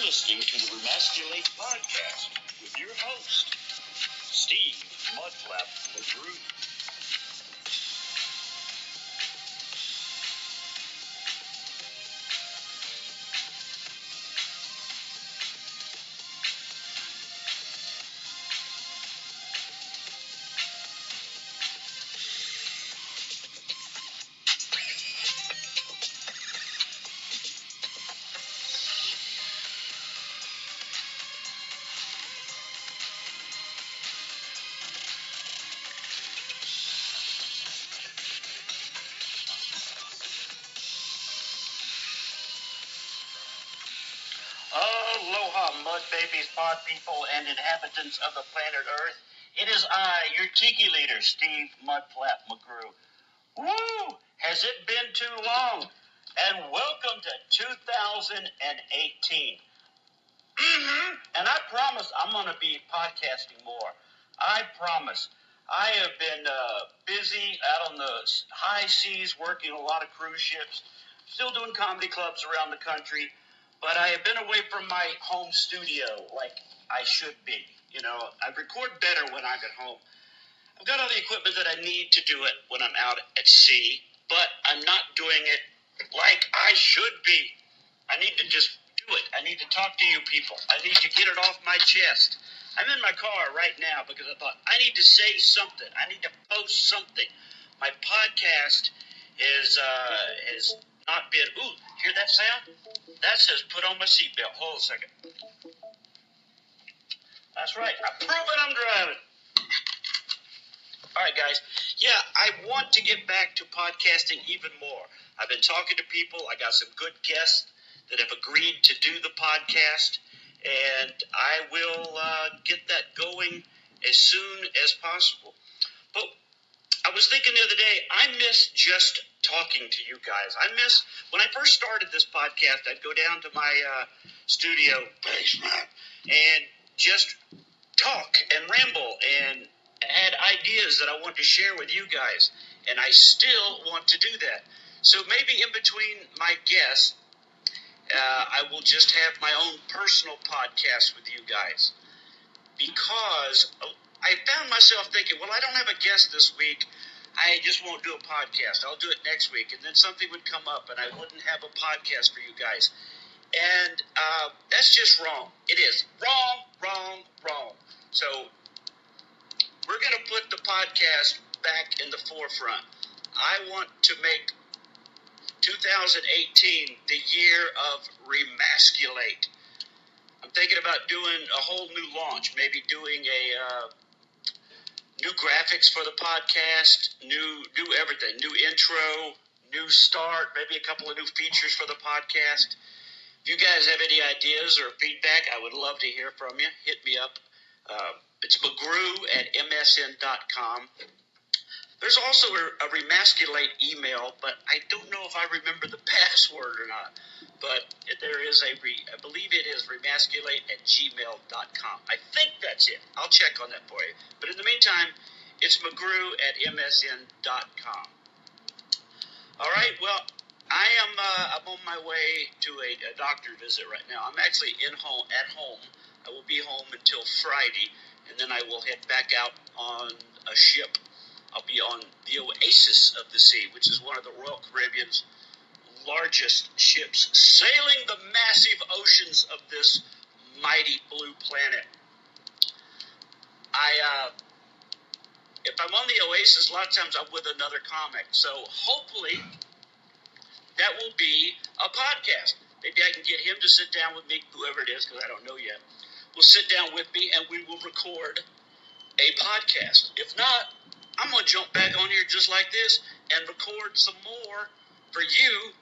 listening to the Remasculate podcast with your host, Steve Mudflap McGrew. Aloha, mud babies, pod people, and inhabitants of the planet Earth. It is I, your tiki leader, Steve Mudflap McGrew. Woo! Has it been too long? And welcome to 2018. And I promise I'm going to be podcasting more. I promise. I have been busy out on the high seas, working a lot of cruise ships, still doing comedy clubs around the country. But I have been away from my home studio like I should be. You know, I record better when I'm at home. I've got all the equipment that I need to do it when I'm out at sea, but I'm not doing it like I should be. I need to just do it. I need to talk to you people. I need to get it off my chest. I'm in my car right now because I thought I need to say something. I need to post something. My podcast has not been. Ooh, hear that sound? That says put on my seatbelt. Hold a second. That's right. I prove it, I'm driving. All right, guys. Yeah, I want to get back to podcasting even more. I've been talking to people. I got some good guests that have agreed to do the podcast, and I will get that going as soon as possible. But I was thinking the other day, I miss just talking to you guys. I miss, when I first started this podcast, I'd go down to my studio basement and just talk and ramble and had ideas that I wanted to share with you guys. And I still want to do that. So maybe in between my guests, I will just have my own personal podcast with you guys. Because I found myself thinking, well, I don't have a guest this week. I just won't do a podcast. I'll do it next week. And then something would come up and I wouldn't have a podcast for you guys. And that's just wrong. It is wrong. So we're going to put the podcast back in the forefront. I want to make 2018 the year of Remasculate. I'm thinking about doing a whole new launch, maybe doing a new graphics for the podcast, new everything, new intro, new start, maybe a couple of new features for the podcast. If you guys have any ideas or feedback, I would love to hear from you. Hit me up. It's McGrew@msn.com. There's also a Remasculate email, but I don't know if I remember the password or not. But there is I believe it is remasculate@gmail.com. I think that's it. I'll check on that for you. But in the meantime, it's McGrew@msn.com. All right, well, I'm on my way to a doctor visit right now. I'm actually at home. I will be home until Friday, and then I will head back out on a ship. I'll be on the Oasis of the Sea, which is one of the Royal Caribbean's largest ships, sailing the massive oceans of this mighty blue planet. If I'm on the Oasis, a lot of times I'm with another comic, so hopefully that will be a podcast. Maybe I can get him to sit down with me, whoever it is, because I don't know yet. Will sit down with me and we will record a podcast. If not, I'm going to jump back on here just like this and record some more for you,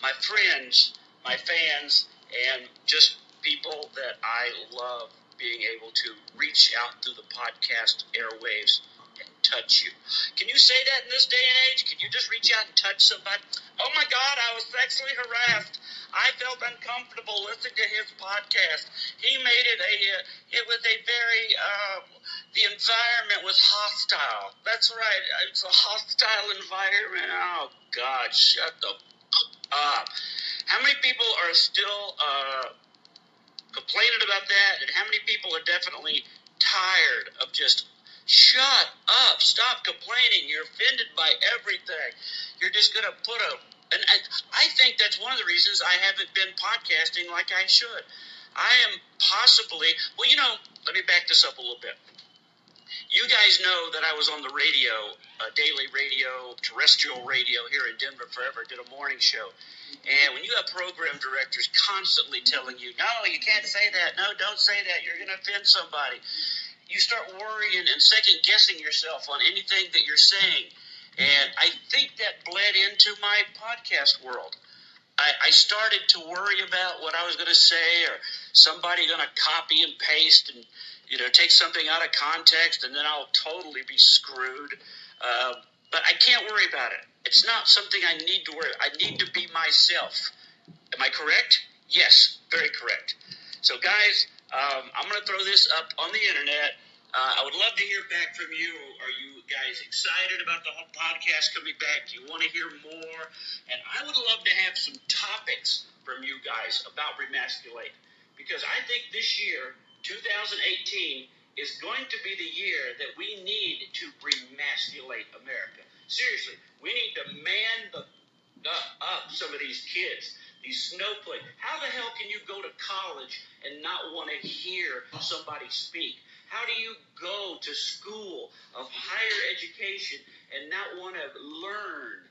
my friends, my fans, and just people that I love being able to reach out through the podcast airwaves and touch you. Can you say that in this day and age? Can you just reach out and touch somebody? Oh my God, I was sexually harassed. I felt uncomfortable listening to his podcast. He made it the environment was hostile. That's right. It's a hostile environment. Oh God, shut the fuck up. How many people are still people are definitely tired of just shut up, stop complaining. You're offended by everything. You're just going to put a. And I think that's one of the reasons I haven't been podcasting like I should. I am possibly, well, let me back this up a little bit. You guys know that I was on the radio, daily radio, terrestrial radio here in Denver forever, did a morning show. And when you have program directors constantly telling you, no, you can't say that, no, don't say that, you're going to offend somebody, you start worrying and second-guessing yourself on anything that you're saying. And I think that bled into my podcast world. I started to worry about what I was going to say, or somebody going to copy and paste and take something out of context, and then I'll totally be screwed. But I can't worry about it. It's not something I need to worry about. I need to be myself. Am I correct? Yes, very correct. So, guys, I'm going to throw this up on the internet. I would love to hear back from you. Are you guys excited about the whole podcast coming back? Do you want to hear more? And I would love to have some topics from you guys about Remasculate, because I think this year, 2018, is going to be the year that we need to remasculate America. Seriously, we need to man up some of these kids, these snowflakes. How the hell can you go to college and not want to hear somebody speak? How do you go to school of higher education and not want to learn?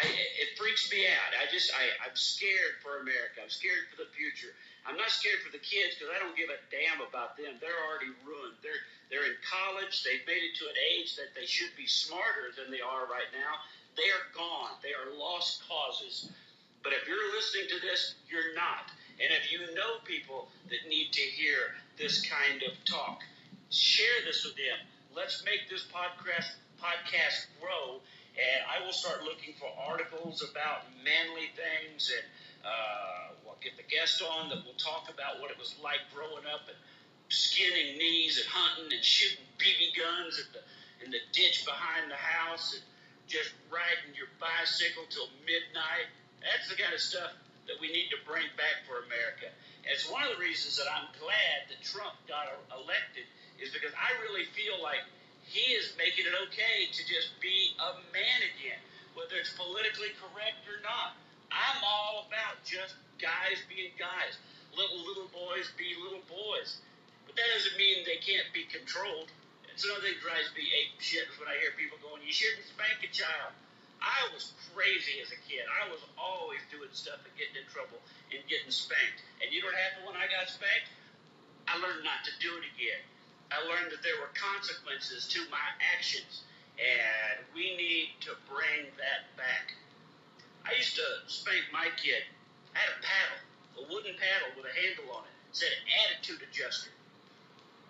It freaks me out. I'm scared for America. I'm scared for the future. I'm not scared for the kids because I don't give a damn about them. They're already ruined. They're in college. They've made it to an age that they should be smarter than they are right now. They are gone. They are lost causes. But if you're listening to this, you're not. And if you know people that need to hear this kind of talk, share this with them. Let's make this podcast grow, and I will start looking for articles about manly things, and we'll get the guest on that will talk about what it was like growing up and skinning knees and hunting and shooting BB guns in the ditch behind the house and just riding your bicycle till midnight. That's the kind of stuff that we need to bring back for America. And it's one of the reasons that I'm glad that Trump got elected, is because I really feel like he is making it okay to just be a man again, whether it's politically correct or not. I'm all about just guys being guys. Little boys be little boys. But that doesn't mean they can't be controlled. It's another thing that drives me ape shit is when I hear people going, you shouldn't spank a child. I was crazy as a kid. I was always doing stuff and getting in trouble and getting spanked. And you know what happened when I got spanked? I learned not to do it again. I learned that there were consequences to my actions, and we need to bring that back. I used to spank my kid. I had a paddle, a wooden paddle with a handle on it. It said attitude adjuster.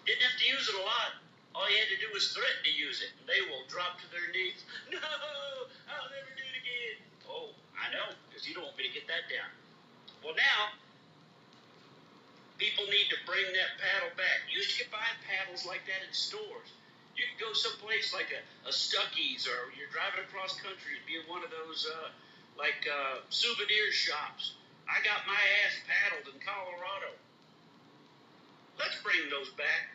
Didn't have to use it a lot. All you had to do was threaten to use it, and they will drop to their knees. No, I'll never do it again. Oh, I know, because you don't want me to get that down. Well, now, people need to bring that paddle back. You used to find paddles like that in stores. You could go someplace like a Stuckey's, or you're driving across country and be in one of those souvenir shops. I got my ass paddled in Colorado. Let's bring those back.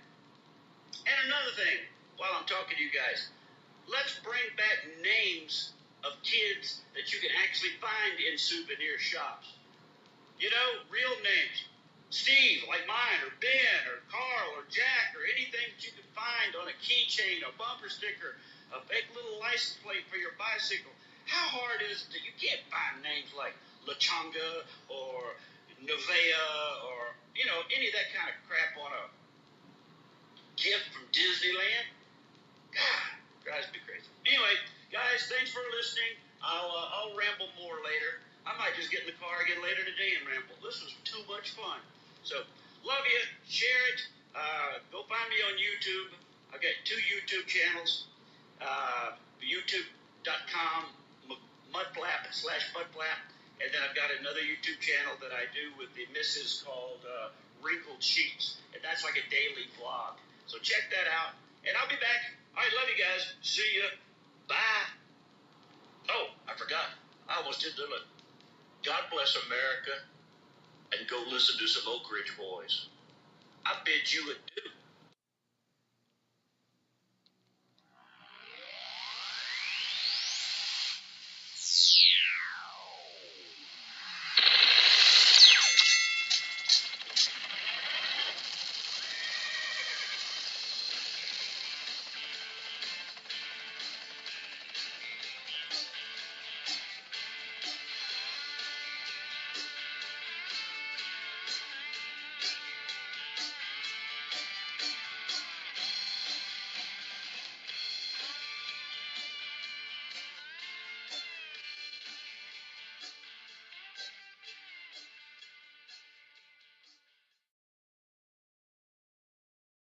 And another thing, while I'm talking to you guys, let's bring back names of kids that you can actually find in souvenir shops. You know, real names. Steve, like mine, or Ben, or Carl, or Jack, or anything that you can find on a keychain, a bumper sticker, a big little license plate for your bicycle. How hard is it that you can't find names like Lachanga or Nevea or, any of that kind of crap on a gift from Disneyland? God, drives me crazy. Anyway, guys, thanks for listening. I'll ramble more later. I might just get in the car again later today and ramble. This was too much fun. So, love you. Share it. Go find me on YouTube. I've got 2 YouTube channels. YouTube.com mudflap/mudflap. And then I've got another YouTube channel that I do with the missus called Wrinkled Sheets. And that's like a daily vlog. So check that out. And I'll be back. All right, love you guys. See ya. Bye. Oh, I forgot. I almost did it. God bless America. And go listen to some Oak Ridge Boys. I bid you adieu.